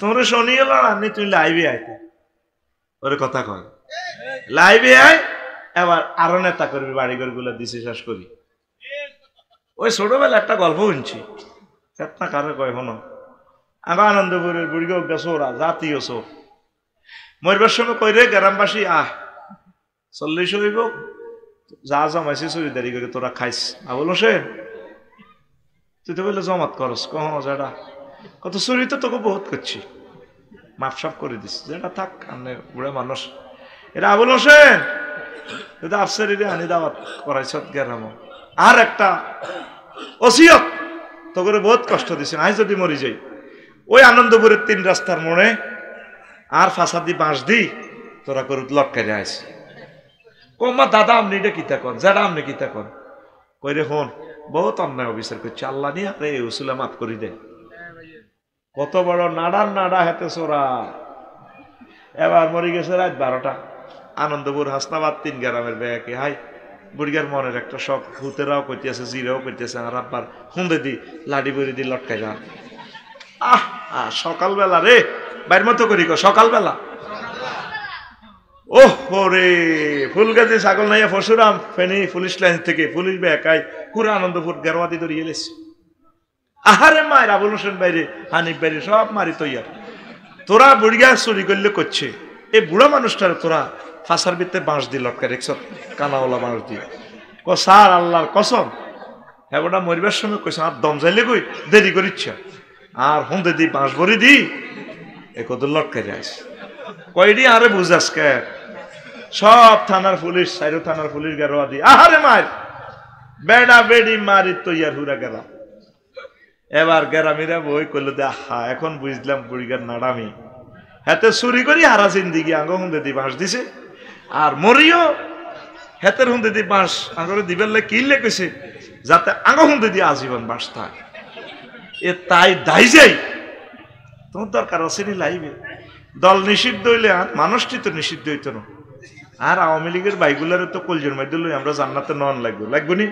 তোমরা শুনিয়ে নি তুই লাইভে আইতে ওরে কথা কয় লাইভে আয় এবার আরো নেতা করবি বাড়িঘর গুলো দিছে শেষ করি ওই ছোটবেলা একটা গল্প শুনছি ফেতনা কারে কয় হনো আমার আনন্দপুরের বুড়িগো গেছো ওরা জাতীয় চোর মরবার সময় কই রে গ্রামবাসী আহ 40 হইব যা জমাইছি চুরিদারি করে তোরা খাইস আবুল হোসেন তুই তো বললে জমাত করস কহ যেটা কত চুরি তো তোকে বহুত করছি মাপসাপ করে দিস যেটা থাক আমনে বুড়া মানুষ এটা আবুল হোসেন তুই তো আফসারিরে আনি দাওয়াত করাইছ গ্রাম আর একটা ওসিয়ত তোকে বহুত কষ্ট দিছে আই যদি মরি যাই ওই আনন্দপুরের 3 রাস্তার মোড়ে আর ফাঁসাদি বাঁশ দি তোরা করে লটকাই আইস কমা দাদা আপনি এটা কিতা কর যারা আপনি কিতা কর কই রে হন বহুত অন্যায় অবিচার করছে আল্লাহ নিয়ে আরে উসুলা মাফ করি দে কত বড় নাড়ার নাড়া হেতে সোরা এবার মরি গেছে রাত 12টা আনন্দপুর হাসনাবাদ 3 গ্রামের ব্যাকে হাই বুড়িগার মনের একটা শখ ভূতেরাও কইতেছে জিরাও কইতেছে আর আব্বার হুঁদে দি লাডি বড়ি দি লটকাই যা আহ সকালবেলা রে বাইর মতো করি সকালবেলা ওহ রে ফুলগাছি ছাগল নাইয়া ফসুরাম ফেনি পুলিশ লাইন থেকে পুলিশ বেকাই পুরো আনন্দপুর গেরওয়াদি ধরে এলেছে আহারে মায়ের আবুল হোসেন বাইরে হানিফ বাইরে সব মারি তৈয়ার তোরা বুড়িগা চুরি করলে করছে এই বুড়া মানুষটার তোরা ফাঁসার ভিতরে বাঁশ দিয়ে লটকা রেখছ কানাওয়ালা বাঁশ দিয়ে স্যার আল্লাহর কসম হ্যাঁ ওটা মরিবার সময় কইস আর দম যাইলে কই দেরি করিচ্ছা আর হুঁদে দি বাঁশ ভরি দি এ কত লটকাই যাস কয়ডি আরে বুঝাস কে সব থানার পুলিশ 4 থানার পুলিশ গেরোয়া দি আহারে মার বেড়া বেড়ি মারি তৈয়ার হুরা গেলাম এবার গেরামিরা বই করলো দে আহা এখন বুঝলাম বুড়িগার নাড়ামি হাতে চুরি করি হারা জিন্দিগি আঙ্গ হুঁদে দি বাঁশ দিছে আর মরিও হেতের হুঁদে দি বাঁশ আঙ্গরে দিবেন কিনলে কইছে যাতে আঙ্গ হুঁদে দিয়ে আজীবন বাঁশ থাক এ তাই দাই যাই তোমার দরকার আছে নি লাইবে দল নিষিদ্ধ হইলে আর মানুষটি তো নিষিদ্ধ হইতো না আর আওয়ামী লীগের বাইগুলারে তো কলজের মধ্যে লই আমরা জান্নাতে নন লাগবো নি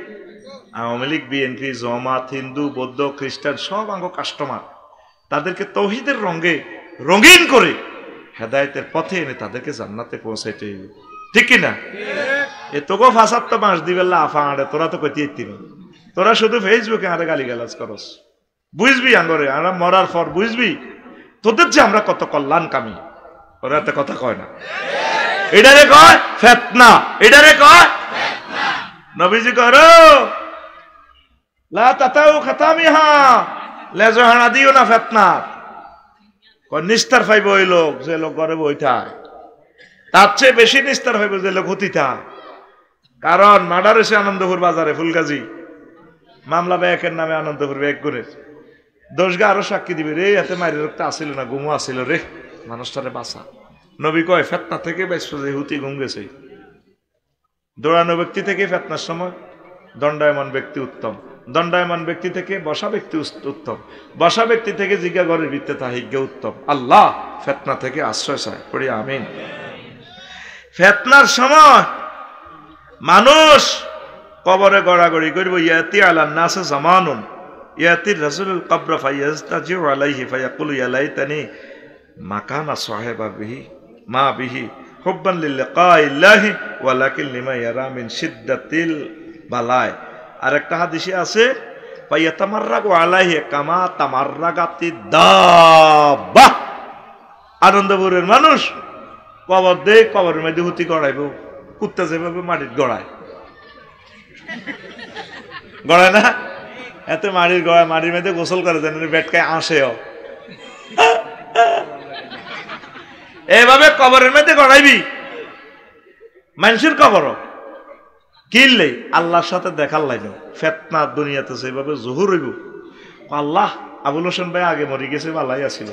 আওয়ামী লীগ বিএনপি জামাত হিন্দু বৌদ্ধ খ্রিস্টান সব আঙ্গ কাস্টমার তাদেরকে তৌহিদের রঙে রঙিন করে হেদায়েতের পথে এনে তাদেরকে জান্নাতে পৌঁছাইতে হইবে ঠিক কিনা এ তোকে ফাঁসার তো বাঁশ দিবেল্লা আফা আড়ে তোরা তো কইতে ইত্তির তোরা শুধু ফেসবুকে আরে গালিগালাজ করস বুঝবি আঙ্গরে আমরা মরার পর বুঝবি তোদের যে আমরা কত কল্যাণ কামি ওরা তো কথা কয় না এটারে কয় ফিতনা এটারে কয় ফিতনা নবীজি করো লা তাতাউ খাতামিহা লেজহানা দিও না ফিতনা কোন নিস্তার পাইব ওই লোক যে লোক ঘরে বইথায় তার চেয়ে বেশি নিস্তার পাইব যে লোক হতিতা কারণ মার্ডার হয়েছে আনন্দপুর বাজারে ফুলগাজী মামলা ব্যাকের নামে আনন্দপুর ব্যাগ করে দোষগা আরো সাক্ষী দিবে রে এতে মায়ের রক্ত আসিল না ঘুমো আসিল রে মানুষটারে বাঁচা নবী কয় ফেতনা থেকে বেসো যে হুতি ঘুম গেছে দৌড়ানো ব্যক্তি থেকে ফেতনার সময় দণ্ডায়মান ব্যক্তি উত্তম দণ্ডায়মান ব্যক্তি থেকে বসা ব্যক্তি উত্তম বসা ব্যক্তি থেকে জিজ্ঞা ঘরের ভিত্তে তাহিজ্ঞ উত্তম আল্লাহ ফেতনা থেকে আশ্রয় চায় পড়ি আমিন ফেতনার সময় মানুষ কবরে গড়াগড়ি করব ইয়াতি আলান নাসে জামানুন ইয়াতি রাসূলুল কবর ফায়াস্তাজিউ আলাইহি ফায়াকুলু ইয়া লাইতানি মাকানা সাহেবা বিহি মা বিহি হুব্বান লিল্লাহি ওয়ালাকিন লিমা ইয়ারা মিন শিদ্দাতিল বালায় আরেকটা হাদিসে আছে ফায়াতামাররাগু আলাইহি কামা তামাররাগাতি দাব্বা আনন্দপুরের মানুষ কবর দেয় কবরের মধ্যে হুতি গড়াইব কুত্তা যেভাবে মাটির গড়ায় গড়ায় না এত মাটির গড়ায় মাটির মধ্যে গোসল করে দেন বেটকায় আসেও এভাবে কবরের মধ্যে গড়াইবি মানুষের কবর কিনলেই আল্লাহর সাথে দেখার লাইন ফেতনা দুনিয়াতে সেভাবে জহুর হইব আল্লাহ আবুল হোসেন ভাই আগে মরি গেছে ভালাই আছিল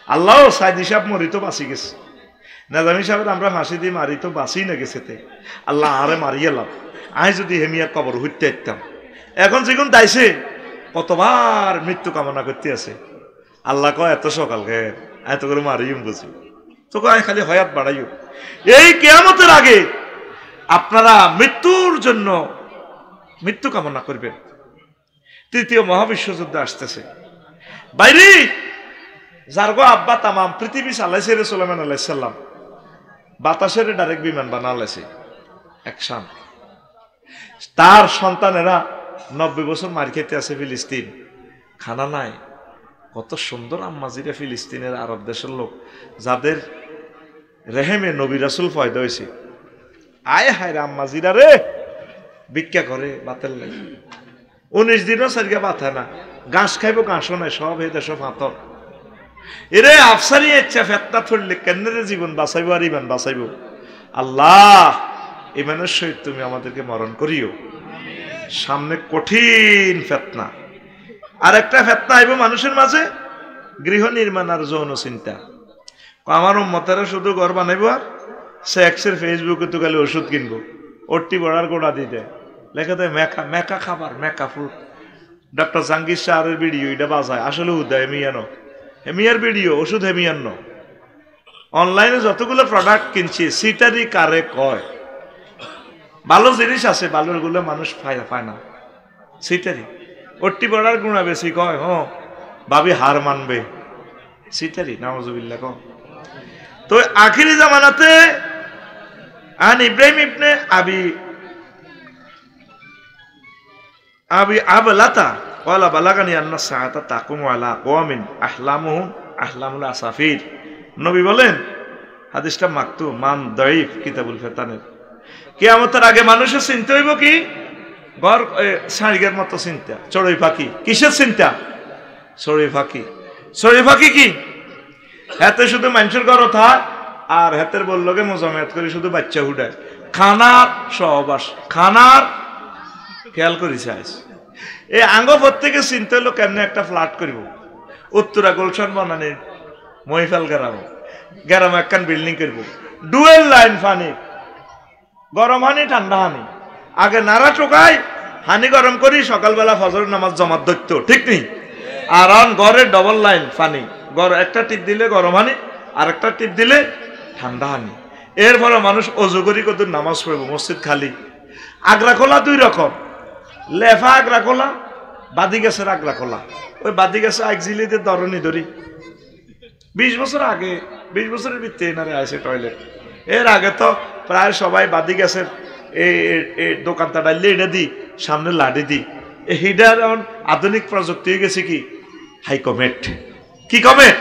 আল্লাহ সাইদ হিসাব মরি তো বাঁচি গেছে নাজামি সাহেব আমরা ফাঁসি দিয়ে মারি তো বাঁচি না গেছে আল্লাহ আরে মারিয়ে লাভ আই যদি হেমিয়ার কবর হইতে ইতাম এখন যেগুন দাইছে কতবার মৃত্যু কামনা করতে আছে আল্লাহ কয় এত সকালকে এত করে মারিম বুঝি তোকে আমি খালি হয়াত বাড়াইও এই কিয়ামতের আগে আপনারা মৃত্যুর জন্য মৃত্যু কামনা করবেন তৃতীয় মহাবিশ্বযুদ্ধ আসতেছে বাইরে যারগো আব্বা তামাম পৃথিবী চালাইছে রে সুলাইমান আলাইহিস সালাম, বাতাসের ডাইরেক্ট বিমান বানালাইছে একসান। তার সন্তানেরা 90 বছর মার খেতে আছে ফিলিস্তিন, খানা নাই। কত সুন্দর আম্মাজিরা ফিলিস্তিনের আরব দেশের লোক, যাদের রেহেমে নবী রাসূল পয়দা হয়েছে। আয় হায় রে আম্মাজিরা রে, ভিক্ষা করে বাতের লাগে, 19 দিনও সারিয়া বাথা না, ঘাস খাইব ঘাসও নাই, সব এই দেশ ফাতর। এরে আফসারি ইচ্ছা ফেতনা থরলে কেন্দ্রে জীবন বাঁচাইব আর ইমান বাঁচাইব। আল্লাহ ইমানের সহিত তুমি আমাদেরকে মরণ করিও। সামনে কঠিন ফেতনা, আর একটা ফেতনা আইব মানুষের মাঝে, গৃহ নির্মাণ আর যৌন চিন্তা। আমার উম্মতেরা শুধু ঘর বানাইব আর সেক্সের ফেসবুকে তো গেলে ওষুধ কিনবো, ওটি বড়ার গোড়া দিতে লেখা দেয় মেকা মেকা খাবার, মেকা ফ্রুট। ডক্টর জাহাঙ্গীর শাহরের ভিডিও এটা বাজায়, আসলে উদয় হেমিয়ানো, হেমিয়ার ভিডিও, ওষুধ হেমিয়ান্ন। অনলাইনে যতগুলো প্রোডাক্ট কিনছি সিটারি কারে কয়, ভালো জিনিস আছে, ভালোর গুলো মানুষ পায় না, সিটারি। ওটি বড়ার গুণা বেশি কয়, হ্যাঁ ভাবি হার মানবে, সিটারি নাউজুবিল্লাহ কয়। তো আখিরি জামানাতে আন ইব্রাহিম ইবনে আবি আবলাতা ওয়ালা বালাগানি আন্না সাআতা তাকুমু আলা কওমিন আহলামুল আসাফির। নবী বলেন, হাদিসটা মাকতু মান দাইফ কিতাবুল ফিতানের, কিয়ামতের আগে মানুষের চিন্তা হইব কি ঘর সারিগের মতো চিন্তা, চড়ুই পাখি। কিসের চিন্তা? চড়ুই পাখি। চড়ুই পাখি কি? হাতে শুধু মানুষের ঘর থাক, আর হাতের বললোকে মোজামেত করে শুধু বাচ্চা উঠায়, খানার সহবাস, খানার খেয়াল করিস। এই আঙ্গ প্রত্যেকে চিন্তা হলো কেমনে একটা ফ্ল্যাট করিব, উত্তরা গুলশান বনানির মহিফাল গ্রামে একখান বিল্ডিং করব, ডুয়েল লাইন পানি, গরম হানি ঠান্ডা হানি, আগে নাড়া টোকাই হানি গরম করি, সকালবেলা ফজর নামাজ জমাত ধরত, ঠিক নেই? আর ঘরে ডবল লাইন পানি, একটা টিপ দিলে গরম হানি, আর একটা টিপ দিলে ঠান্ডা হানি। এর ফলে মানুষ অজু করি কত নামাজ পড়ব, মসজিদ খালি। আগ্রা খোলা দুই রকম, লেফা আগ্রা খোলা, বাদি গেছের আগ্রা খোলা। ওই বাদি গেছে একজিলিতে দরনি ধরি 20 বছর আগে, 20 বছরের ভিত্তি এনারে আছে টয়লেট। এর আগে তো প্রায় সবাই বাদি গেছের এই দোকানটা ডাইলে এটা দিই, সামনে লাঠি দিই। এইটার এখন আধুনিক প্রযুক্তি হয়ে গেছে কি হাই কমেট। কি কমেট?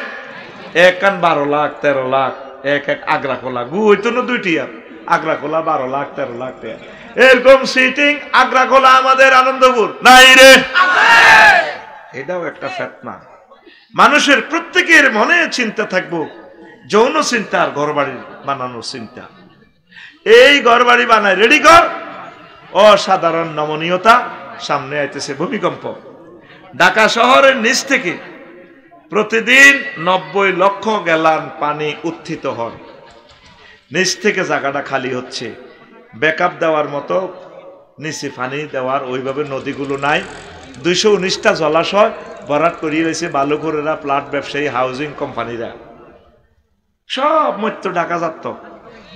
এক কান 12 লাখ 13 লাখ, এক আগ্রা খোলা গু হইতো না দুইটি, আর আগ্রা খোলা 12 লাখ 13 লাখ টাকা। এরকম সিটিং আগ্রা খোলা আমাদের আনন্দপুর নাই রে, এটাও একটা ফিতনা। মানুষের প্রত্যেকের মনে চিন্তা থাকবো যৌন চিন্তা আর ঘরবাড়ি বানানোর চিন্তা। এই ঘরবাড়ি বানায় রেডি কর, অসাধারণ নমনীয়তা। সামনে আইতেছে ভূমিকম্প। ঢাকা শহরের নিচ থেকে প্রতিদিন 90 লক্ষ গ্যালন পানি উত্থিত হয়। নিচ থেকে জায়গাটা খালি হচ্ছে, ব্যাকআপ দেওয়ার মতো নিচে পানি দেওয়ার ওইভাবে নদীগুলো নাই। 219টা জলাশয় ভরাট করিয়ে রয়েছে বালুঘরেরা, প্লাট ব্যবসায়ী, হাউজিং কোম্পানিরা, সব মধ্য ঢাকা যাত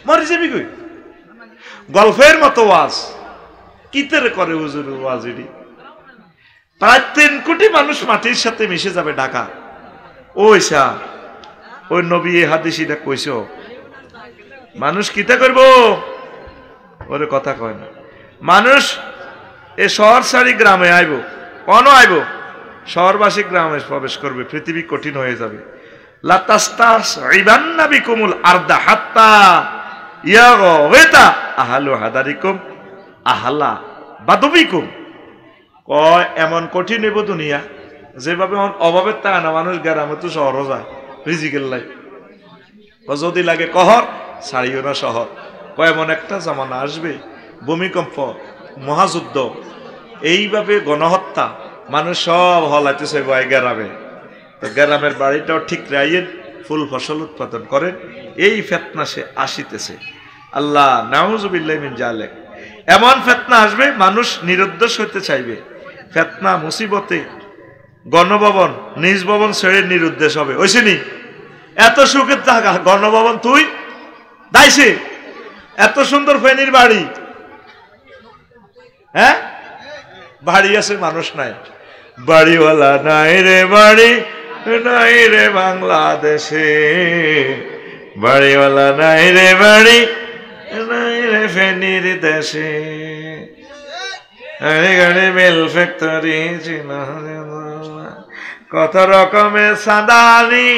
মরে যাবি কই। গল্পের মতো ওয়াজ কিতের করে হুজুর ওয়াজিরি। প্রায় 3 কোটি মানুষ মাটির সাথে মিশে যাবে ঢাকা। ওইসা ওই নবী হাদিসিটা কইছ, মানুষ কিতা করব ওরে কথা কয় না। মানুষ এ শহর ছাড়ি গ্রামে আইব, কন আইব, শহরবাসী গ্রামে প্রবেশ করবে, পৃথিবী কঠিন হয়ে যাবে। লাতাস্তাসইবান্না বিকুমুল আরদা হাত্তা ইয়াগওয়াতা আহলু হাদারিকুম আহলা বাদবিকুম। কয় এমন কঠিন হইব দুনিয়া, যেভাবে অভাবের তা না মানুষ গ্রামে তো শহরও যায় রিজিকের লাই। যদি লাগে কহর ছাড়িও না শহর। কয় এমন একটা জামানা আসবে, ভূমিকম্প, মহাযুদ্ধ, এইভাবে গণহত্যা, মানুষ সব হলাইতেছে গ্রামে। তো গ্রামের বাড়িটাও ঠিক রাইয়ের, ফুল ফসল উৎপাদন করেন। এই ফিতনা সে আসিতেছে। আল্লাহ নাউজুবিল্লাহি মিন জালিক। এমন ফিতনা আসবে মানুষ নিরুদ্দেশ হইতে চাইবে। ফিতনা মুসিবতে গণভবন, নিজ ভবন ছেড়ে নিরুদ্দেশ হবে। ওইসেনি এত সুখের থাকা গণভবন তুই দাইছে, এত সুন্দর ফেনীর বাড়ি, হ্যাঁ বাড়ি আছে মানুষ নাই, বাড়িওয়ালা নাই রে বাড়ি নাই রে বাংলাদেশে, বাড়িওয়ালা নাই রে বাড়ি, নাই রে ফেনীর দেশে, গাড়ি বেল ফ্যাক্টরি ছিল, কত রকমের সাদানি।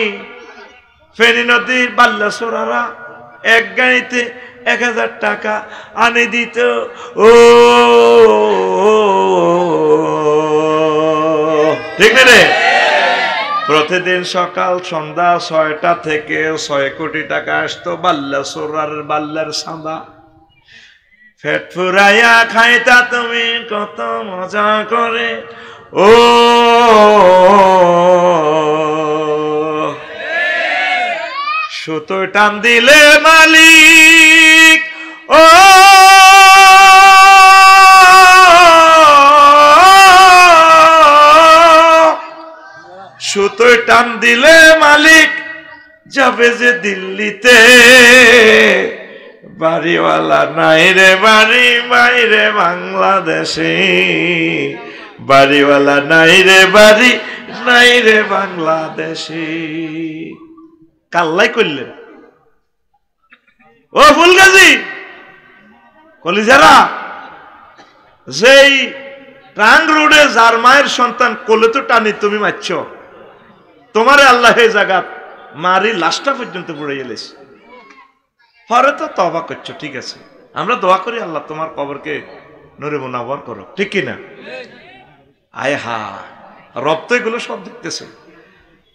ফেনী নদীর বাল্লাসোরারা এক গাড়িতে 1000 টাকা আনে দিত। ও ঠিক না রে? প্রতিদিন সকাল সন্ধ্যা 6টা থেকে 6 কোটি টাকা আসতো বাল্লাসোরার বাল্লার সাদা। পেট ফুরাইয়া খাইতা তুমি কত মজা করে। ও সুতো টান দিলে মালিক, ও সুতো টান দিলে মালিক যাবে যে দিল্লিতে, বাড়িওয়ালা নাই রে বাড়ি, বাইরে বাংলাদেশে, বাড়িওয়ালা নাই রে বাড়ি, নাই রে বাংলাদেশে। কাল্লাই করলেন। ও ফুলগাজী কলিজারা, যেই ট্রাং রোডে যার মায়ের সন্তান কোলে তো টানি তুমি মারছ, তোমারে আল্লাহ এই জায়গা মারি লাশটা পর্যন্ত পড়ে গেলেছে। হরে তো তওবা করছো, ঠিক আছে, আমরা দোয়া করি আল্লাহ তোমার কবরকে নূরে মুনাওয়ার করো, ঠিক কিনা? আয় হা, রব তো এগুলো সব দেখতেছে।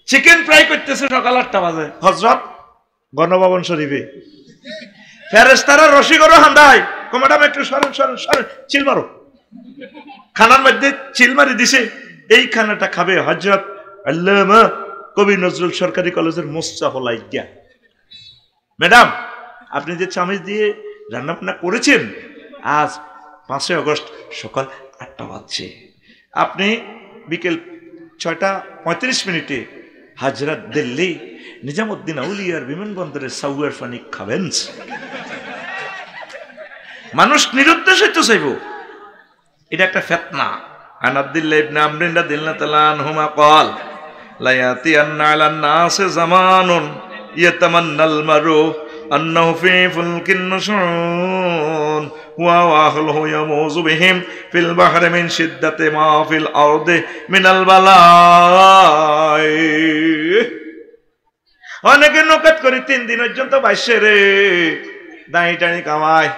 চিকেন ফ্রাই করতেছে সকাল 8টা বাজে হযরত গণভবন শরীফে, ফেরেশতারা রশি করো হান্দাই, ম্যাডাম একটু সরেন সরেন সরেন, চিল মারো। খানার মধ্যে চিল মারি দিছে। এই খানাটা খাবে হযরত আল্লামা কবি নজরুল সরকারি কলেজের মোস্তাফা লাইগা। ম্যাডাম আপনি যে চামচ দিয়ে রান্না বান্না করেছেন, আজ 5 আগস্ট সকাল 8টা বাজছে, আপনি বিকেল 6:35 হাজরাত দিল্লি নিজামুদ্দিন আউলিয়ার বিমানবন্দরে সাউয়ার পানি খাবেন। মানুষ নিরুদ্দেশিত চাইব, এটা একটা ফিতনা। আন আব্দুল্লাহ ইবনে আমর রাদিয়াল্লাহু তাআলা আনহুমা قال لا يأتين على الناس زمان يتمنى المرء أنه في فلك النشون وأهله يموز بهم في البحر من شدة ما في الأرض من البلاء। অনেকে নকদ করে 3 দিন পর্যন্ত বাইশে রে দাঁড়ি টানি কামায়,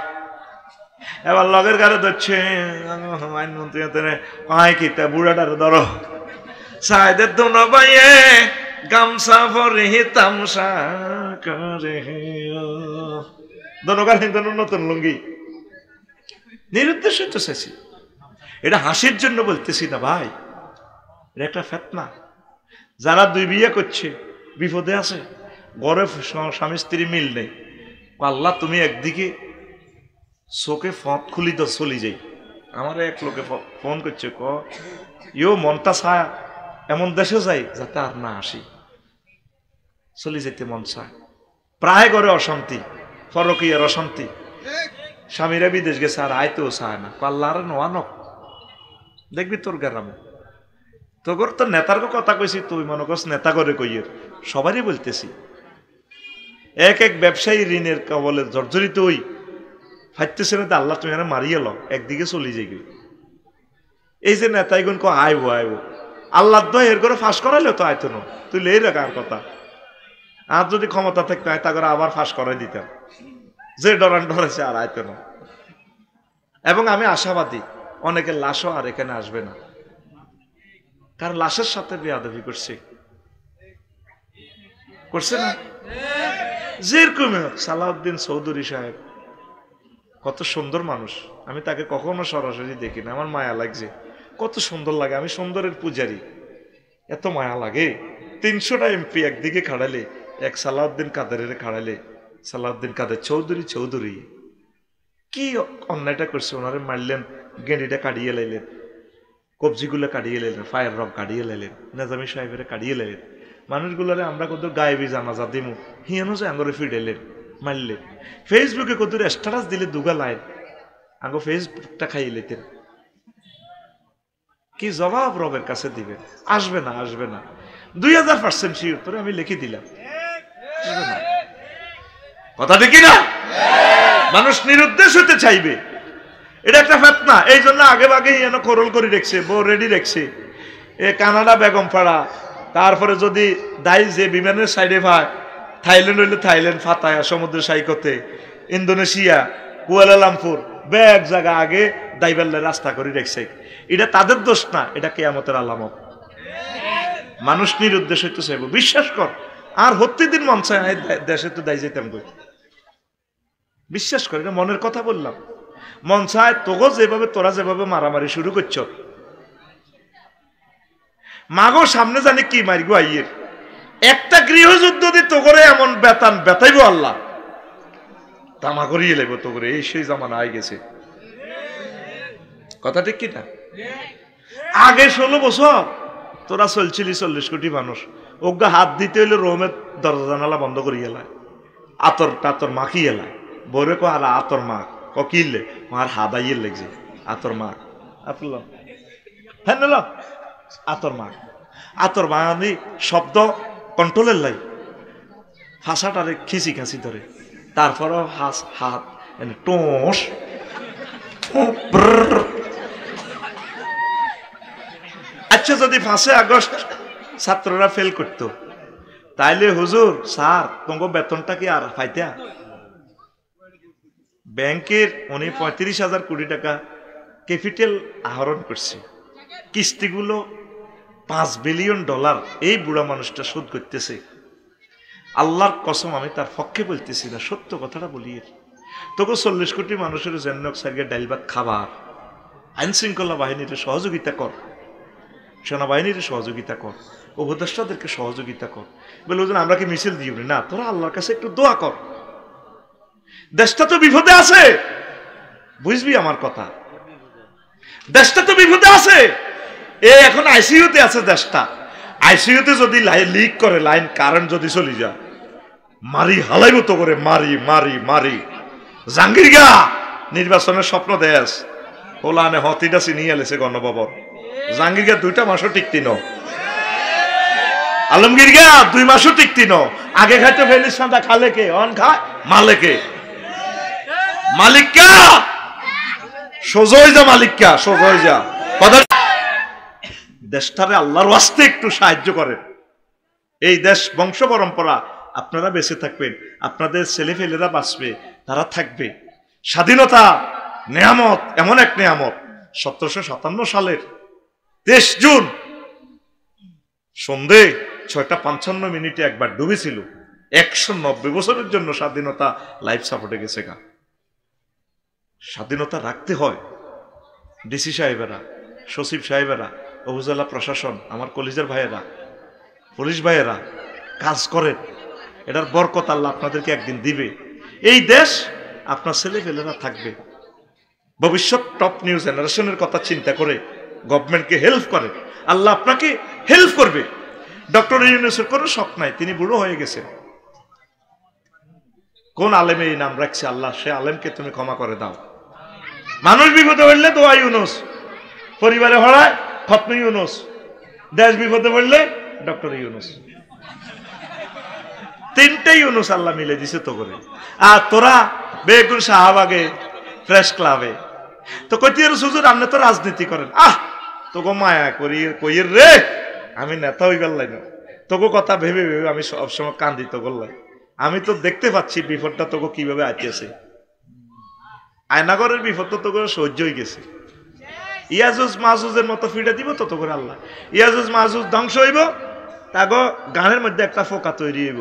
এবার লগের গাড়ি ধরছে আইনমন্ত্রী কামাই কিতা বুড়াটার ধরো সাইদের দোনো বাইয়ে গামছা ভরে তামসা করে, দোনো গাড়ি দোনো নতুন লুঙ্গি। নিরুদ্দেশিত চাইছি, এটা হাসির জন্য বলতেছি না ভাই, এটা একটা ফিতনা। যারা 2 বিয়ে করছে বিপদে আছে, ঘরে স্বামী স্ত্রী মিল নেই, আল্লাহ তুমি একদিকে চোখে ফট খুলি তো চলি যাই। আমার এক লোকে ফোন করছে, ইও মনটা ছায়া এমন দেশে যাই যাতে আর না আসি, চলে যেতে মন চায়। প্রায় ঘরে অশান্তি, পরকীয়ার অশান্তি, স্বামীরা বিদেশ গেছে আর আইতেও চায় না। আল্লাহর নোয়ানক দেখবি তোর গ্রামে, তোর তো নেতার কথা কইছি, তুই মনে করছ নেতা করে কইয়ের, সবারই বলতেছি। এক এক ব্যবসায়ী ঋণের কবলে জর্জরিত হই ফাইতেছে না, আল্লাহ তুমি মারিয়ে লো, একদিকে চলে যাই। এই যে নেতাইগুন আইব আইব, আল্লাহ দয় এর করে ফাঁস করাইলে তো আইতো না, তুই লেই রাখার কথা। আর যদি ক্ষমতা থাকতো তা করে আবার ফাঁস করাই দিতাম, যে ডরান ডরাইছে আর আইতো না। এবং আমি আশাবাদী অনেকের লাশও আর এখানে আসবে না, কারণ লাশের সাথে বেয়াদবি করছে না। যেরকম সালাউদ্দিন চৌধুরী সাহেব কত সুন্দর মানুষ, আমি তাকে কখনো সরাসরি দেখি না, আমার মায়া লাগছে, কত সুন্দর লাগে। আমি সুন্দরের পূজারী, এত মায়া লাগে। 300টা এমপি একদিকে খাড়ালে, এক সালাউদ্দিন কাদেরের খাড়ালে, সালাউদ্দিন কাদের চৌধুরী কি অন্যায়টা করছে, ওনারে মারলেন, গেঁড়িটা কাটিয়ে লাইলেন, কবজিগুলো কাটিয়ে লাইলেন, ফায়ার রক কাটিয়ে লাইলেন, নাজামি সাহেবের কাটিয়ে লাইলেন। মানুষগুলোরে আমরা কত গায়েবী জানাজা দিমু, হিয়ানো যে আঙ্গরে ফিডেলেন, মারলেন। ফেসবুকে কত স্ট্যাটাস দিলে দুগা লাইন, আঙ্গ ফেসবুকটা খাইয়ে লেতেন। কি জবাব রবের কাছে দিবেন? আসবে না। 2000% শিওর, তোরে আমি লিখে দিলাম। কথা ঠিক না? মানুষ নিরুদ্দেশ হতে চাইবে, এটা একটা ফেতনা। এই জন্য আগে ভাগেই এনে করল করে রেখছে, বউ রেডি রেখছে। এ কানাডা বেগম পাড়া, তারপরে যদি দায় যে বিমানের সাইডে ভাই, থাইল্যান্ড হইলে থাইল্যান্ড ফাতায়া সমুদ্র সাইকতে, ইন্দোনেশিয়া কুয়ালালামপুর, ব্যাগ জায়গা আগে দাইবাল্লা রাস্তা করে রেখছে। এটা তাদের দোষ না, এটা কিয়ামতের আলামত। মানুষ নিরুদ্দেশ হইতে চাইব, বিশ্বাস কর। আর হত্যি দিন মন চায় দেশে তো দায় যেতাম কই, বিশ্বাস কর, এটা মনের কথা বললাম। মন চায় তোগো যেভাবে, তোরা যেভাবে মারামারি শুরু করছ, মাগো সামনে জানি কি মারিগো আইয়ের একটা গৃহযুদ্ধ দি তোগরে এমন বেতান বেতাইব আল্লাহ, তামা করিয়ে লেব তোগরে। এই সেই জামানা আই গেছে। কথা ঠিক কিনা? আগে 16 বছর তোরা চলছিলি 40 কোটি মানুষ, ওগা হাত দিতে হইলে রোমের দরজা জানালা বন্ধ করি এলায়, আতর টাতর মাখি এলায়। বরে কো আর আতর মাখ, ক কিনলে আর হাদাইয়ের লেগছে আতর মাখ, আপল হ্যাঁ নিল আতর মাখ। আতর মানি শব্দ কন্ট্রোলের লাই, হাসাটারে খিচি খাঁচি ধরে, তারপরও হাস হাত টোস। আচ্ছা, যদি 5 আগস্ট ছাত্ররা ফেল করত, তাইলে হুজুর স্যার তোমার বেতনটা কি আর পাইতা? ব্যাংকের উনি 35,000 কোটি টাকা ক্যাপিটাল আহরণ করছে, কিস্তিগুলো $5 বিলিয়ন এই বুড়া মানুষটা শোধ করতেছে। আল্লাহর কসম, আমি তার পক্ষে বলতেছি না, সত্য কথাটা বলি। তোকে 40 কোটি মানুষের জন্য ডাইল ভাত খাবার, আইন শৃঙ্খলা বাহিনীর সহযোগিতা কর, সেনাবাহিনীর সহযোগিতা কর, উপদেষ্টাদেরকে সহযোগিতা কর। বলে ওজন আমরা কি মিছিল দিই না, তোরা আল্লাহর কাছে একটু দোয়া কর। দেশটা তো বিপদে আছে, বুঝবি আমার কথা, দেশটা তো বিপদে আছে। এখন আইসিইউতে আছে দেশটা। আইসিইউতে যদি লিক করে লাইন, কারেন্ট যদি চলে যায়, মারি হালাইব তো করে, মারি মারি মারি। জাহাঙ্গীর গা নির্বাচনের স্বপ্ন দেশ ওলানে হতিটা চিনিয়ে এলেছে গণভবন। জাহাঙ্গীর গা 2টা মাসও টিকতি ন, আলমগীর গা 2 মাসও টিকতি ন। আগে খাইতে ফেলিস সাদা, খালে কে অন খায় মালেকে, মালিকা সোজই যা, মালিকা সোজই যা। দেশটারে আল্লাহর ওয়াস্তে একটু সাহায্য করেন। এই দেশ বংশ পরম্পরা, আপনারা বেঁচে থাকবেন, আপনাদের ছেলেফেলেরা বাঁচবে, তারা থাকবে। স্বাধীনতা নেয়ামত, এমন এক নেয়ামত। 1757 সালের 23 জুন সন্ধে 6:55 একবার ডুবেছিল। 190 বছরের জন্য স্বাধীনতা লাইফ সাপোর্টে গেছে গা। স্বাধীনতা রাখতে হয়। ডিসি সাহেবেরা, সচিব সাহেবেরা, উপজেলা প্রশাসন, আমার কলেজের ভাইয়েরা, পুলিশ ভাইয়েরা কাজ করেন। এটার বরকত আল্লাহ আপনাদেরকে একদিন দিবে। এই দেশ আপনার ছেলেপেলেরা থাকবে। ভবিষ্যৎ টপ নিউ জেনারেশনের কথা চিন্তা করে গভর্নমেন্টকে হেল্প করে, আল্লাহ আপনাকে হেল্প করবে। ডক্টর ইউনূসের কোনো শখ নাই, তিনি বুড়ো হয়ে গেছেন। কোন আলেমে এই নাম রাখছে আল্লাহ, সে আলেমকে তুমি ক্ষমা করে দাও। মানুষ বিপদে পড়লে দোয়া ইউনূস, পরিবারে হড়ায় খতম ইউনূস, দেশ বিপদে পড়লে ডক্টর ইউনূস। 3টে ইউনূস আল্লাহ মিলে দিছে তো করে। আর তোরা বেগুন শাহবাগে প্রেস ক্লাবে তো কইতির হুজুর আপনি তো রাজনীতি করেন, তোকে মায়া করি কইয়ের রে, আমি নেতা হই গেলাই না। তোকে কথা ভেবে ভেবে আমি সবসময় কান্দিত করলাই। আমি তো দেখতে পাচ্ছি বিপদটা তোকে কিভাবে আইতেছে। আয়নাগরের বিপদ তো তোকে সহ্য হয়ে গেছে। ইয়াজুজ মাহুজের মতো ফিরে দিব তত করে আল্লাহ। ইয়াজুজ মাহুজ ধ্বংস হইব, তাগো গানের মধ্যে একটা ফোকা তৈরি হইব।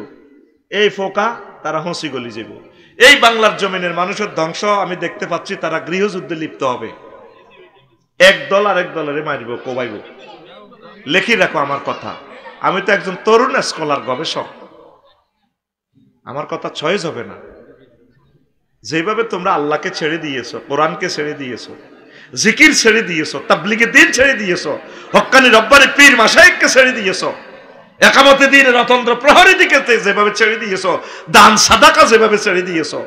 এই ফোকা তারা হসি গলি যাব। এই বাংলার জমিনের মানুষের ধ্বংস আমি দেখতে পাচ্ছি, তারা গৃহযুদ্ধে লিপ্ত হবে। এক দল আর এক দলের মারিব, কোবাইব। লেখি রাখো আমার কথা। আমি তো একজন তরুণ স্কলার, গবেষক। আমার কথা চয়েস হবে না। যেভাবে তোমরা আল্লাহকে ছেড়ে দিয়েছো, কোরআনকে ছেড়ে দিয়েছো, জিকির ছেড়ে দিয়েছো, তাবলীগে দ্বীন ছেড়ে দিয়েছো, হক্কানি রব্বানি পীর মাশায়েখকে ছেড়ে দিয়েছো, একামতে দ্বীন রতন্ত্র প্রহরী দিকে যেভাবে ছেড়ে দিয়েছো, দান সাদাকা যেভাবে ছেড়ে দিয়েছো,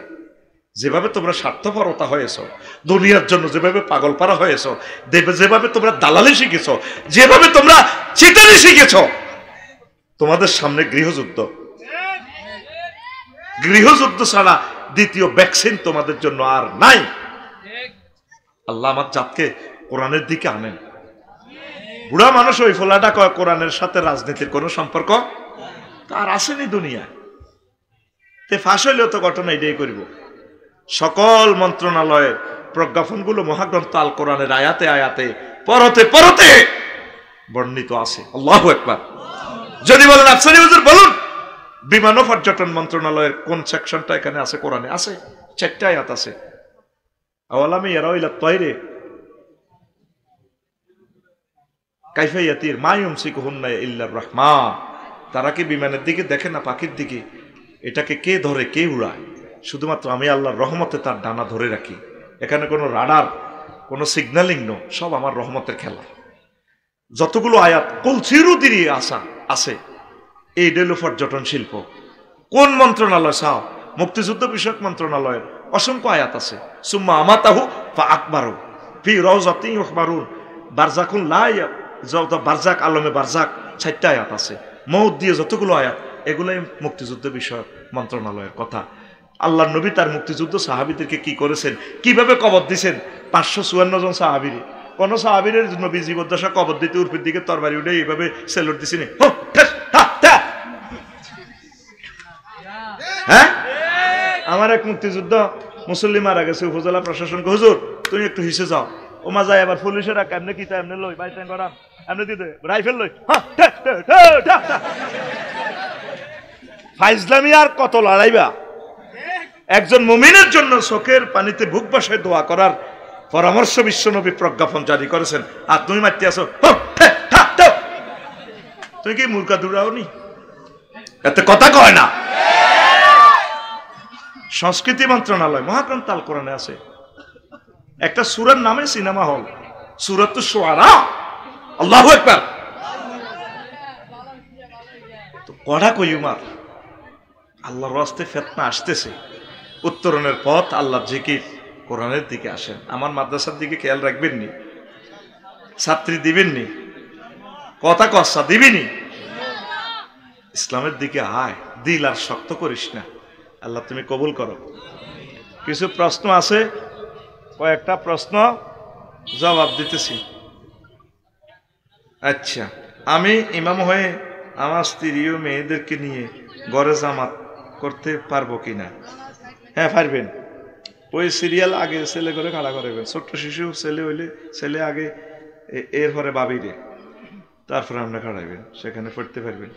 যেভাবে তোমরা স্বার্থপরতা হয়েছো, দুনিয়ার জন্য যেভাবে পাগলপাড়া হয়েছো, যেভাবে তোমরা দালালি শিখেছো, যেভাবে তোমরা চিটারি শিখেছো, তোমাদের সামনে গৃহযুদ্ধ, গৃহযুদ্ধ ছাড়া দ্বিতীয় ভ্যাকসিন তোমাদের জন্য আর নাই। আল্লাহ আমার জাতকে কোরআনের দিকে আনেন। বুড়া মানুষ ওই ফোলাটা কয় কোরআনের সাথে রাজনীতির কোনো সম্পর্ক তার আসেনি দুনিয়ায়। তে ফাঁস হইলেও তো ঘটনা এটাই করব। সকল মন্ত্রণালয়ের প্রজ্ঞাপনগুলো মহাগ্রন্থ আল কোরআনের আয়াতে আয়াতে পরতে পরতে বর্ণিত আছে। আল্লাহু আকবার। যদি বলেন আফসারি হুজুর বলুন বিমান ও পর্যটন মন্ত্রণালয়ের কোন সেকশনটা এখানে আছে? কোরআনে আছে, 4টা আয়াত আছে। আওয়ালামি ইয়ারাউ ইলা তায়রি কাইফা ইয়াতির মা ইউমসিকুহুন্না ইল্লার রহমান। তারা কি বিমানের দিকে দেখে না পাখির দিকে? এটাকে কে ধরে, কে উড়ায়? শুধুমাত্র আমি আল্লাহর রহমতে তার ডানা ধরে রাখি। এখানে কোনো রাডার, কোনো সিগন্যালিং নো, সব আমার রহমতের খেলা। যতগুলো আয়াত কলসিরু দিয়ে আসা আছে, এই ডেলো পর্যটন শিল্প কোন মন্ত্রণালয়? চাও মুক্তিযুদ্ধ বিষয়ক মন্ত্রণালয়ের অসংখ্য আয়াত আছে। সুম্মা আমাতাহু ফা আকবারু ফি রাউজাতিন ইউখবারুন বারজাকুন লা বারজাক আলমে বারজাক 4টা আয়াত আছে। মৌত দিয়ে যতগুলো আয়াত এগুলোই মুক্তিযুদ্ধ বিষয়ক মন্ত্রণালয়ের কথা। আল্লাহ নবী তার মুক্তিযুদ্ধ সাহাবীদেরকে কি করেছেন, কিভাবে কবর দিয়েছেন? 554 জন সাহাবীরে। কোন সাহাবীর নবী জীবদ্দশা কবর দিতে উর্ফের দিকে তরবারি উঠে এইভাবে সেলুট দিছেন? হ্যাঁ, আমার এক মুক্তিযুদ্ধ মুসল্লি মারা গেছে, উপজেলা প্রশাসনকে হুজুর তুমি একটু হিসে যাও। ওমা যায় আবার পুলিশেরা কেমনে কি এমনি লই বাইতেন করাম এমনি দিতে রাইফেল লই ফাইজলামি আর কত লড়াইবা? একজন মুমিনের জন্য চোখের পানিতে বুক বাসায় দোয়া করার পরামর্শ বিশ্বনবী প্রজ্ঞাপন জারি করেছেন, আর তুমি মারতে আসো। তুমি কি মূর্খা দৌড়াও নি? এত কথা কয় না। সংস্কৃতি মন্ত্রণালয় মহাগ্রন্থ আল কোরআনে আছে একটা সূরার নামে সিনেমা হল, সূরাতুশ শুআরা। আল্লাহু আকবার। তো কড়া কইমার আল্লাহর রাস্তে ফিতনা আসতেছে, উত্তরণের পথ আল্লাহর জিকির, কোরআনের দিকে আসেন। আমার মাদ্রাসার দিকে খেয়াল রাখবেন নি? ছাত্রী দিবেন নি? কথা কসা দিবিনি? ইসলামের দিকে আয়, দিল আর শক্ত করিস না। আল্লাহ তুমি কবুল করো। কিছু প্রশ্ন আছে, কয়েকটা প্রশ্ন জবাব দিতেছি। আচ্ছা, আমি ইমাম হয়ে আমার স্ত্রী ও মেয়েদেরকে নিয়ে ঘরে জামাত করতে পারবো কিনা? হ্যাঁ পারবেন। ওই সিরিয়াল আগে ছেলে করে খাড়া করবেন, ছোট্ট শিশু ছেলে হইলে ছেলে আগে, এরপরে বাবিরে, তারপরে আমরা খাড়াইবেন, সেখানে পড়তে পারবেন।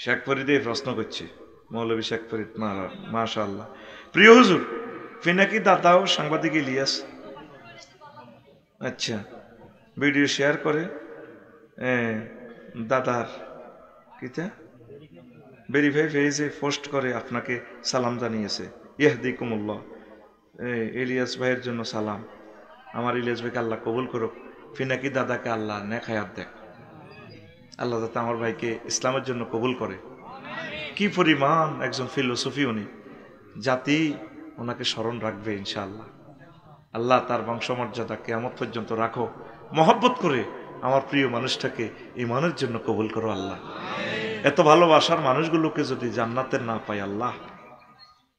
শেখ ফরিদ এই প্রশ্ন করছে, মৌলভী শেখ ফরিদ, মাশাআল্লাহ। প্রিয় হুজুর, ফিনাকি দাতাও সাংবাদিক ইলিয়াস আচ্ছা ভিডিও শেয়ার করে দাদার কিতা ভেরিফাই পেজে পোস্ট করে আপনাকে সালাম জানিয়েছে। ইয়াহদিকুমুল্লাহ। ইলিয়াস ভাইয়ের জন্য সালাম। আমার ইলিয়াস ভাইকে আল্লাহ কবুল করুক। ফিনাকি দাদাকে আল্লাহ নেক হায়াত দেখ। আল্লাহ যাতে আমার ভাইকে ইসলামের জন্য কবুল করে। কি পরিমাণ একজন ফিলোসফি উনি, জাতি ওনাকে স্মরণ রাখবে ইনশাআল্লাহ। আল্লাহ তার বংশমর্যাদা কিয়ামত পর্যন্ত রাখো। মহব্বত করে আমার প্রিয় মানুষটাকে ঈমানের জন্য কবুল করো আল্লাহ। এত ভালোবাসার মানুষগুলোকে যদি জান্নাতের না পাই আল্লাহ,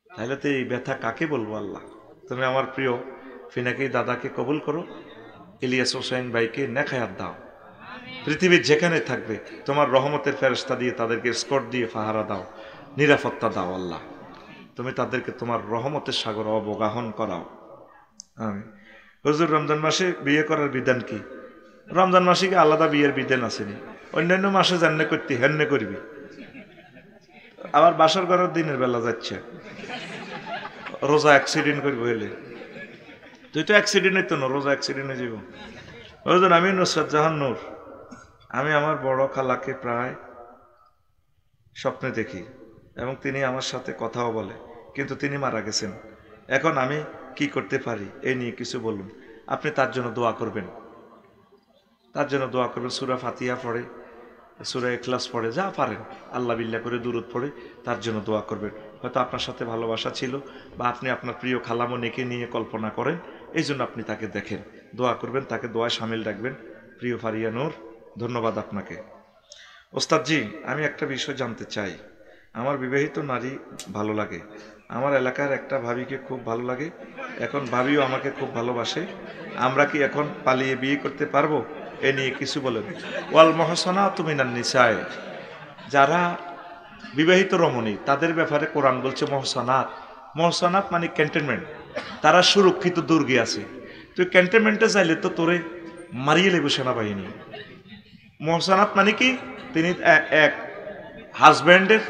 তাহলে তো এই ব্যথা কাকে বলবো আল্লাহ। তুমি আমার প্রিয় ফিনাকি দাদাকে কবুল করো, ইলিয়াস হোসেন ভাইকে নেক হায়াত দাও। পৃথিবীর যেখানে থাকবে তোমার রহমতের ফেরেশতা দিয়ে তাদেরকে স্কট দিয়ে পাহারা দাও, নিরাপত্তা দাও আল্লাহ। তুমি তাদেরকে তোমার রহমতের সাগর অবগাহন করাও। আমি হুজুর, রমজান মাসে বিয়ে করার বিধান কি? রমজান মাসে কি আলাদা বিয়ের বিধান আসেনি? অন্যান্য মাসে জান্নে করতে হেন্নে করবি। আবার বাসর ঘরের দিনের বেলা যাচ্ছে, রোজা অ্যাক্সিডেন্ট করবি হইলে তুই তো অ্যাক্সিডেন্ট হইতো না, রোজা অ্যাক্সিডেন্টে যাব। হুজুর, আমি নুসরাত জাহান নূর, আমি আমার বড় খালাকে প্রায় স্বপ্নে দেখি এবং তিনি আমার সাথে কথাও বলে, কিন্তু তিনি মারা গেছেন। এখন আমি কি করতে পারি এই নিয়ে কিছু বলুন। আপনি তার জন্য দোয়া করবেন, তার জন্য দোয়া করবেন। সূরা ফাতিহা পড়ে, সূরা ইখলাস পড়ে, যা পারেন আল্লাহ বিল্লাহ করে দুরূদ পড়ে তার জন্য দোয়া করবেন। হয়তো আপনার সাথে ভালোবাসা ছিল, বা আপনি আপনার প্রিয় খালামণিকে নিয়ে কল্পনা করেন, এই জন্য আপনি তাকে দেখেন, দোয়া করবেন, তাকে দোয়ায় শামিল রাখবেন। প্রিয় ফারিয়া নূর, ধন্যবাদ আপনাকে। ওস্তাদজি, আমি একটা বিষয় জানতে চাই। আমার বিবাহিত নারী ভালো লাগে, আমার এলাকার একটা ভাবিকে খুব ভালো লাগে, এখন ভাবিও আমাকে খুব ভালোবাসে, আমরা কি এখন পালিয়ে বিয়ে করতে পারবো? এ নিয়ে কিছু বলেন। ওয়াল মহসানাতু মিনান নিসায়ে, যারা বিবাহিত রমণী তাদের ব্যাপারে কোরআন বলছে মহসানাত। মহসানাত মানে ক্যান্টনমেন্ট, তারা সুরক্ষিত দুর্গে আছে। তুই ক্যান্টনমেন্টে চাইলে তো তোরে মারিয়ে লেবে সেনাবাহিনী। মহসানাত মানে কি, তিনি এক হাজব্যান্ডের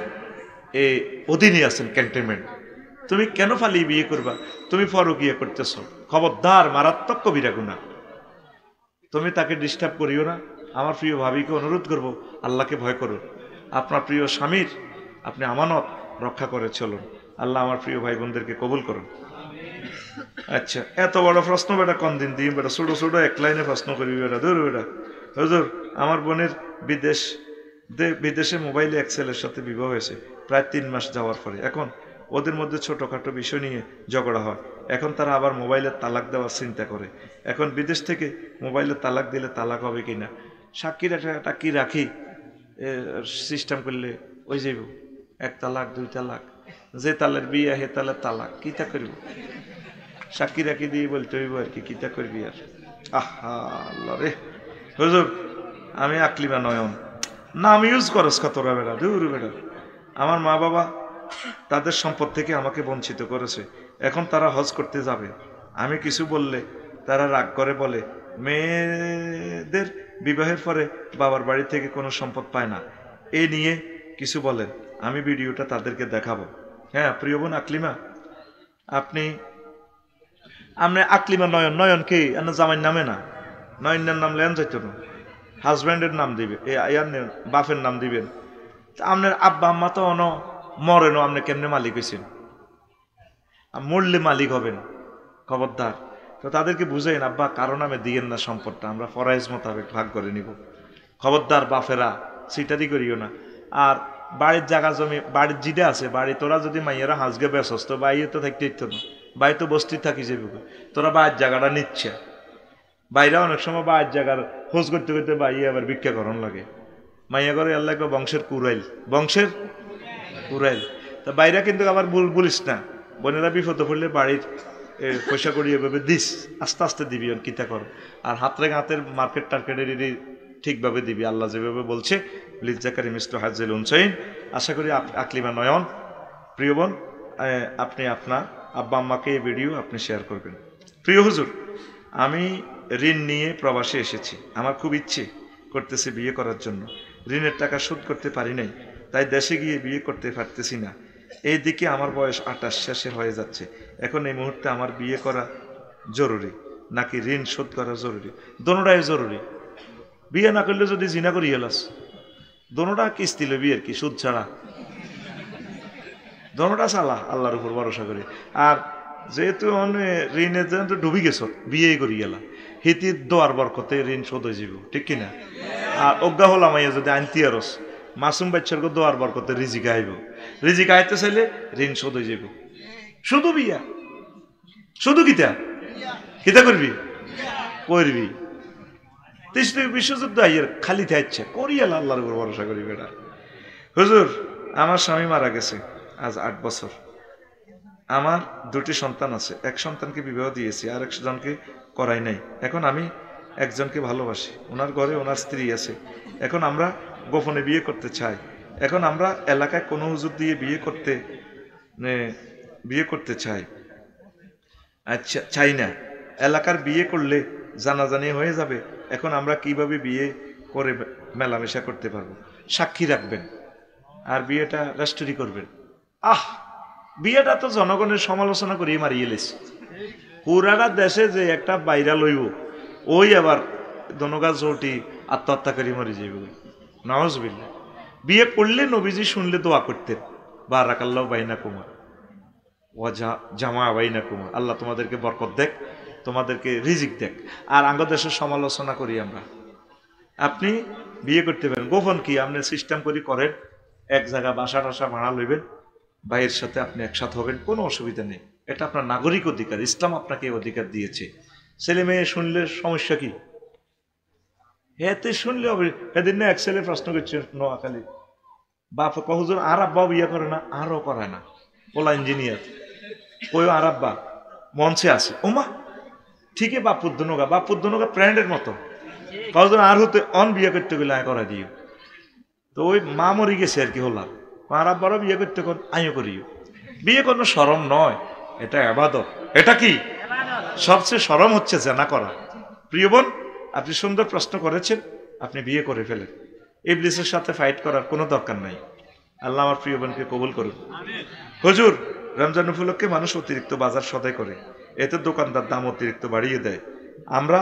অধীনে আছেন ক্যান্টনমেন্ট। তুমি কেন ফালিয়ে বিয়ে করবা? তুমি পরকীয়া করতেছ, খবরদার, মারাত্মক কবিরা গুনাহ। তুমি তাকে ডিস্টার্ব করিও না। আমার প্রিয় ভাবিকে অনুরোধ করব, আল্লাহকে ভয় করো, আপনার প্রিয় স্বামীর আপনি আমানত রক্ষা করে চলুন। আল্লাহ আমার প্রিয় ভাই বোনদেরকে কবুল করুন। আচ্ছা, এত বড় প্রশ্ন বেটা কোন দিন দিই বেটা, ছোট ছোট এক লাইনে প্রশ্ন করবি বেটা, ধর বেটা। হুজুর, আমার বোনের বিদেশে মোবাইলে এক ছেলের সাথে বিবাহ হয়েছে প্রায় 3 মাস যাওয়ার পরে। এখন ওদের মধ্যে ছোটখাটো বিষয় নিয়ে ঝগড়া হয়। এখন তারা আবার মোবাইলের তালাক দেওয়ার চিন্তা করে। এখন বিদেশ থেকে মোবাইলের তালাক দিলে তালাক হবে কিনা, সাক্ষীর একটা কি রাখি সিস্টেম করলে ওই যাইব 1 তালাক 2 তালাক, যে তালের বিয়ে হে তালের তালাক, কিতা করব? সাক্ষী রাখি দিয়ে বলতে হইব আর কি, কিতা করবি আর। আহা আল্লাহ রে। হুজুর, আমি আকলিমা নয়ন, নাম ইউজ করস কতরা বেড়া, দূর বেড়া। আমার মা বাবা তাদের সম্পদ থেকে আমাকে বঞ্চিত করেছে, এখন তারা হজ করতে যাবে। আমি কিছু বললে তারা রাগ করে, বলে মেয়েদের বিবাহের পরে বাবার বাড়ি থেকে কোনো সম্পদ পায় না। এ নিয়ে কিছু বলেন, আমি ভিডিওটা তাদেরকে দেখাবো। হ্যাঁ প্রিয় বোন আকলিমা, আপনি আকলিমা নয়ন, নয়ন কি জামাইয়ের নামে না, নয়নের নাম লেন যাইত না, হাজব্যান্ডের নাম দিবে, বাপের নাম দিবেন। আপনার আব্বা আম্মা তো মরেনও, আপনি কেমনে মালিক হয়েছেন? মরলে মালিক হবেন, খবরদার। তো তাদেরকে বুঝাইন, আব্বা কারো নামে দিয়েন না সম্পদটা, আমরা ফরাইজ মোতাবেক ভাগ করে নিব। খবরদার বাপেরা সিটারি করিও না। আর বাড়ির জায়গা জমি, বাড়ির জিডে আছে বাড়ি, তোরা যদি মাইয়েরা হাঁসগে বেসস তো বাইরে তো থাকতে ইচ্ছ না, বাড়ি তো বস্তি থাকি যাবে, তোরা বাইরের জায়গাটা নিচ্ছে। বাইরে অনেক সময় বাইরের জায়গার খোঁজ করতে করতে বাইরে আবার ভিক্ষাকরণ লাগে। মাইয়া করে আল্লাহ বংশের কুরাইল, বংশের কুরাইল। তা বাইরে কিন্তু আবার বলিস না, বোনেরা বিপদ পড়লে বাড়ির পয়সা করি এভাবে দিস, আস্তে আস্তে দিবি, কিতা কর। আর হাতের হাতের মার্কেট টার্কেটের ঠিকভাবে দিবি, আল্লাহ যেভাবে বলছে লিজ্জাকারি মিস্টার হাজিল উনসাইন। আশা করি আকলিমা নয়ন, প্রিয় বোন, আপনি আপনার আব্বা আম্মাকে এই ভিডিও আপনি শেয়ার করবেন। প্রিয় হুজুর, আমি ঋণ নিয়ে প্রবাসে এসেছি, আমার খুব ইচ্ছে করতেছে বিয়ে করার জন্য, ঋণের টাকা শোধ করতে পারি নাই, তাই দেশে গিয়ে বিয়ে করতে পারতেছি না। এইদিকে আমার বয়স 28 শেষে হয়ে যাচ্ছে। এখন এই মুহূর্তে আমার বিয়ে করা জরুরি নাকি ঋণ শোধ করা জরুরি? দোনোটাই জরুরি। বিয়ে না করলে যদি জিনা করি এলাস, দোনোটা কিস্তি লবি আর কি, সুদ ছাড়া, দোনোটা চালা আল্লাহর উপর ভরসা করি। আর যেহেতু ঋণের যেহেতু ডুবি গেছ, বিয়ে করি গেলা, হিতির দোয়ার বরকতে ঋণ শোধ হয়ে যাব, ঠিক কিনা? আর অজ্ঞা হলাম যদি আনতি আরস মাসুম বাচ্চার দোয়ার বরকতে রিজিক আইব, রিজিক আইতে চাইলে ঋণ শোধ হয়ে যাব। শুধু বিয়া, শুধু কিতা কিতা করবি, করবি। তৃতীয় বিশ্বযুদ্ধ আইয়ের খালি থাকছে, করিয়াল আল্লাহর উপর ভরসা করি বেটা। হুজুর, আমার স্বামী মারা গেছে আজ 8 বছর। আমার 2টি সন্তান আছে, এক সন্তানকে বিবাহ দিয়েছি, আর একজনকে করাই নাই। এখন আমি একজনকে ভালোবাসি, ওনার ঘরে ওনার স্ত্রী আছে। এখন আমরা গোপনে বিয়ে করতে চাই। এখন আমরা এলাকায় কোনো হুজুর দিয়ে বিয়ে করতে চাই। আচ্ছা, চাই না, এলাকার বিয়ে করলে জানাজানি হয়ে যাবে। এখন আমরা কিভাবে বিয়ে করে মেলামেশা করতে পারবো? সাক্ষী রাখবেন আর বিয়েটা রেজিস্ট্রি করবেন। বিয়েটা তো জনগণের সমালোচনা করিয়ে মারিয়ে লেছে। পুরাটা দেশে যে একটা বাইরা লইব, ওই আবার দনগা চৌটি আত্মহত্যা করে মারি যাইব, নাউজুবিল্লাহ। বিয়ে করলে নবীজি শুনলে দোয়া করতেন, বারাকাল্লাহু বাইনাকুমা ওয়া জামা বাইনাকুমা, আল্লাহ তোমাদেরকে বরকত দেখ, তোমাদেরকে রিজিক দেখ। আর আঙ্গ দেশের সমালোচনা করি আমরা। আপনি বিয়ে করতে পারেন, গোপন কি আপনি সিস্টেম করেন, এক জায়গা বাসা টাসা ভাড়া লইবেন, ভাইয়ের সাথে আপনি একসাথে হবেন, কোনো অসুবিধা নেই। এটা আপনার নাগরিক অধিকার, ইসলাম আপনাকে অধিকার দিয়েছে। ছেলে মেয়ে শুনলে সমস্যা কি? এতে শুনলে হবে। এদিন না এক ছেলে প্রশ্ন করছে নোয়াখালী, বাপ কহুজন আর আব্বা বিয়ে করে না, আরও করায় না, ওলা ইঞ্জিনিয়ার, ওই আর আব্বা মঞ্চে আছে। ওমা ঠিকই বাপুদ্দনগা ফ্রেন্ডের মতো কজন আর হতে অন বিয়ে করতে গেলে আয় করা দিও। তো ওই মা মরি গেছে আর কি হলাম, আর আব্বারও বিয়ে করতে কোন আইও করিও। বিয়ে কোনো শরম নয়, এটা ইবাদত। এটা কি সবচেয়ে শরম হচ্ছে জেনা করা। প্রিয় বোন, আপনি সুন্দর প্রশ্ন করেছেন, আপনি বিয়ে করে ফেলেন। ইবলিসের সাথে ফাইট করার কোনো দরকার নাই। আল্লাহ আমার প্রিয় বোনকে কবুল করুন। হুজুর, রমজান উপলক্ষে মানুষ অতিরিক্ত বাজার সদাই করে, এতে দোকানদার দাম অতিরিক্ত বাড়িয়ে দেয়। আমরা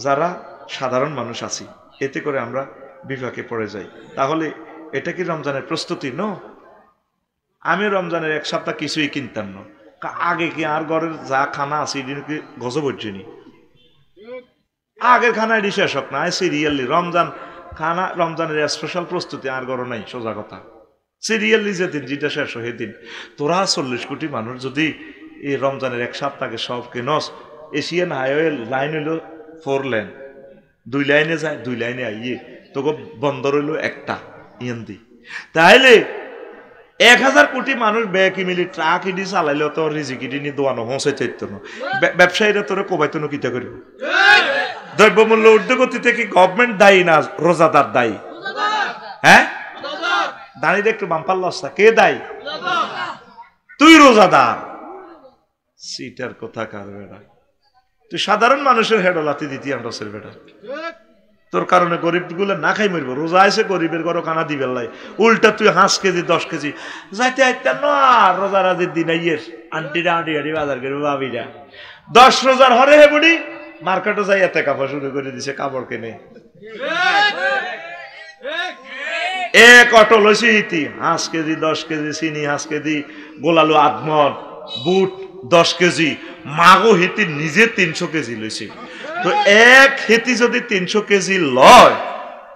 যারা সাধারণ মানুষ আছি, এতে করে আমরা বিপাকে পড়ে যাই। তাহলে এটা কি রমজানের প্রস্তুতি? ন, আমি রমজানের এক সপ্তাহ কিছুই কিনতাম না। আগে কি আর ঘরের যা খানা আছে এদিনকে গজব হচ্ছেনি, আগের খানা এটি শেষ হোক না। সিরিয়ালি রমজান খানা, রমজানের স্পেশাল প্রস্তুতি আর গড় নাই। সোজা কথা, সিরিয়ালি যেদিন যেটা শেষ হয় সেদিন। তোরা 40 কোটি মানুষ যদি এই রমজানের এক সপ্তাহে সব কেনস, এশিয়ান হাইওয়ে লাইন হইল 4 লেন, 2 লাইনে যায়, 2 লাইনে আইয়ে তোকে বন্দর হইল একটা ইয়েন্দি। তাইলে 1000 কোটি মানুষ ব্যাকি মিলি ট্রাক ইডি চালাইলে তো রিজিকিডি নি দোয়ানো হসে চাইত না। ব্যবসায়ীরা তোরা কোবাইতো না কিতা করবে? দ্রব্যমূল্য ঊর্ধ্বগতি থেকে গভর্নমেন্ট দায়ী না রোজাদার দায়ী? হ্যাঁ, দাঁড়িয়ে একটু বাম্পার লস্তা, কে দায়ী? তুই রোজাদার। সিটার কথা কার বেড়া, তুই সাধারণ মানুষের হেডলাতি দিতি আন্ডসের বেড়া। তোর কারণে গরিব গুলো না খাই মরবো। রোজা আছে গরিবের ঘর কানা দিবে লাই, উল্টা তুই 5 কেজি 10 কেজি যাইতে আইতে না। রোজা রাজের দিন আইয়ের আন্টিরা আন্টি আন্টি বাজার করবো ভাবিরা 10 রোজার হরে হে বুড়ি মার্কেটে যাই এতে কাপড় শুরু করে দিছে, কাপড় কেনে এক অটো লইছি ইতি 5 কেজি 10 কেজি চিনি, 5 কেজি গোলালু আদমন বুট 10 কেজি, মাগো হিতি নিজে 300 কেজি লইছি। তো এক হেতি যদি 300 কেজি লয়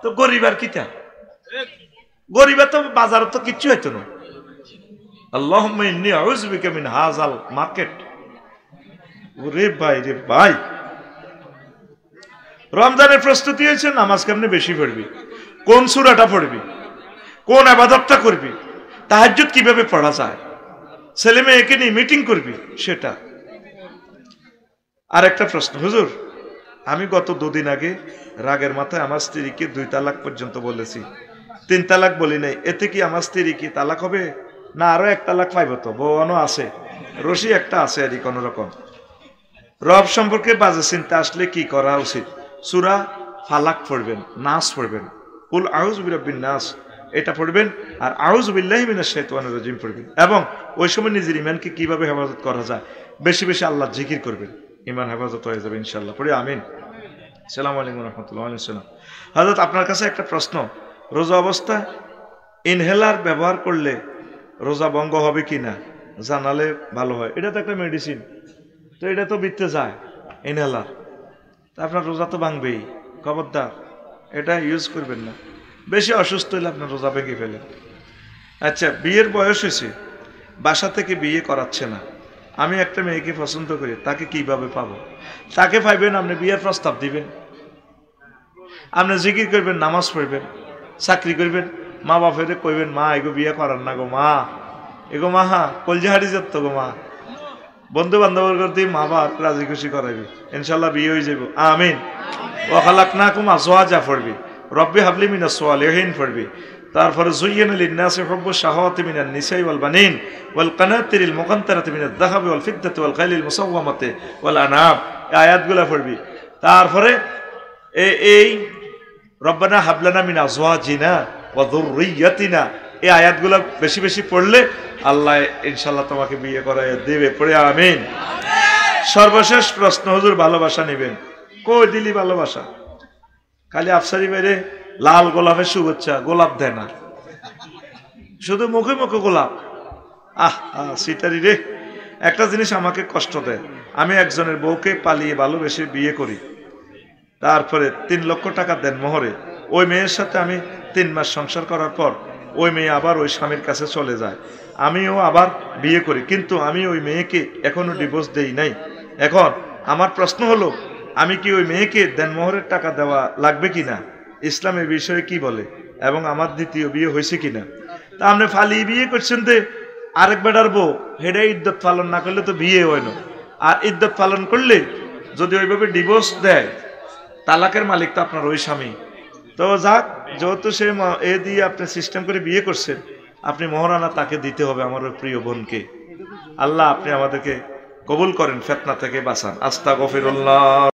তো গরিবার কিটা? গরিবার তো বাজারে তো কিচ্ছু হইতো না। আল্লাহুম্মা ইন্নী আউযু বিকা মিন হাযাল মার্কেট। ওরে ভাই রে ভাই, রমজানের প্রস্তুতি হয়েছে, নামাজ কেমনে বেশি পড়বি, কোন সূরাটা পড়বি, কোন ইবাদতটা করবি, তাহাজ্জুদ কিভাবে পড়া যায়, ছেলে মেয়েকে নিয়ে মিটিং করবি সেটা। আর একটা প্রশ্ন, হুজুর আমি গত 2 দিন আগে রাগের মাথায় আমার স্ত্রীকে 2 তালাক পর্যন্ত বলেছি, 3 তালাক বলি নাই। এতে কি আমার স্ত্রী কি তালাক হবে না আরো 1 তালাক পাইব? তো বউয়ানো আছে, রশি একটা আছে আর কোন রকম। রব সম্পর্কে বাজে চিন্তা আসলে কি করা উচিত? সূরা ফালাক পড়বেন, নাস পড়বেন, কুল আউযু বিরাব্বিন নাস এটা পড়বেন, আর আউযু বিল্লাহি মিনাশ শাইতানির রাজিম পড়বেন। এবং ওই সময় নিজের ইমানকে কিভাবে হেফাজত করা যায় বেশি বেশি আল্লাহ জিকির করবেন, ইমান হেফাজত হয়ে যাবে ইনশাআল্লাহ। পড়ি আমিন। আসসালামু আলাইকুম ওয়া রাহমাতুল্লাহি ওয়া বারাকাতুহু। হযরত আপনার কাছে একটা প্রশ্ন, রোজা অবস্থায় ইনহেলার ব্যবহার করলে রোজা ভঙ্গ হবে কিনা জানালে ভালো হয়। এটা তো একটা মেডিসিন, তো এটা তো বিতে যায় ইনহেলার, তা আপনার রোজা তো ভাঙবেই। খবরদার এটা ইউজ করবেন না, বেশি অসুস্থ হলে আপনার রোজা ভেঙে ফেলেন। আচ্ছা, বিয়ের বয়স হয়েছে, বাসা থেকে বিয়ে করাচ্ছে না, আমি একটা মেয়েকে পছন্দ করি, তাকে কিভাবে পাবো? তাকে পাইবেন, আপনি বিয়ের প্রস্তাব দিবেন, আপনি জিকির করবেন, নামাজ পড়বেন, চাকরি করবেন, মা বাপের কইবেন মা এগো বিয়ে করার না গো মা, এগো মা হা কলজাহারি যাত গো মা, বন্ধু বান্ধবের করতে মা বাপ রাজি খুশি করাইবি, ইনশাল্লাহ বিয়ে হয়ে যাবো। আমিন। ওয়া খালাকনাকুম আজওয়াজা পড়বি, রব্বি হাবলি মিনাস সালিহিন পড়বি। তারপরে যুয়্যিনা লিন-নাসি হুব্বুশ শাহাওয়াতি মিনান নিসাই ওয়াল বানিন ওয়াল কানাতিরিল মুকান্তারাতি মিনাদ যাহাবি ওয়াল ফিদ্দাতি ওয়াল খাইলিল মুসাওয়ামাতি ওয়াল আনাম, এই আয়াতগুলো পড়বি। তারপরে এই রব্বানা হাবলানা মিন আজওয়াজিনা ওয়া যুররিয়াতিনা, এই আয়াতগুলো বেশি বেশি পড়লে আল্লাহ ইনশাআল্লাহ তোমাকে বিয়ে করাইয়া দেবে। পড়ে আমিন। সর্বশেষ প্রশ্ন, হুজুর ভালোবাসা নেবেন, কই দিলি ভালোবাসা? খালি আফসারি মেরে লাল গোলাপের শুভেচ্ছা, গোলাপ দেয় না, শুধু মুখে মুখে গোলাপ। সিটারি রে, একটা জিনিস আমাকে কষ্ট দেয়, আমি একজনের বউকে পালিয়ে ভালোবেসে বিয়ে করি, তারপরে 3 লক্ষ টাকা দেন মোহরে। ওই মেয়ের সাথে আমি 3 মাস সংসার করার পর ওই মেয়ে আবার ওই স্বামীর কাছে চলে যায়, আমিও আবার বিয়ে করি, কিন্তু আমি ওই মেয়েকে এখনো ডিভোর্স দেই নাই। এখন আমার প্রশ্ন হলো, আমি কি ওই মেয়েকে দেনমোহরের টাকা দেওয়া লাগবে কিনা? ইসলাম এই বিষয়ে কি বলে এবং আমার দ্বিতীয় বিয়ে হয়েছে কিনা। তা আপনি ফালি বিয়ে করছেন তো আরেক বেটার বউ হেডে ইদ্যত পালন না করলে তো বিয়ে হয় না, আর ইদ্যত পালন করলে যদি ওইভাবে ডিভোর্স দেয় তালাকের মালিক তো আপনার ওই স্বামী। তো যাক, যেহেতু সে এ দিয়ে আপনি সিস্টেম করে বিয়ে করছেন, আপনি মহারানা তাকে দিতে হবে আমার ওই প্রিয় বোনকে। আল্লাহ আপনি আমাদেরকে কবুল করেন, ফিতনা থেকে বাঁচান। আস্তাগফিরুল্লাহ।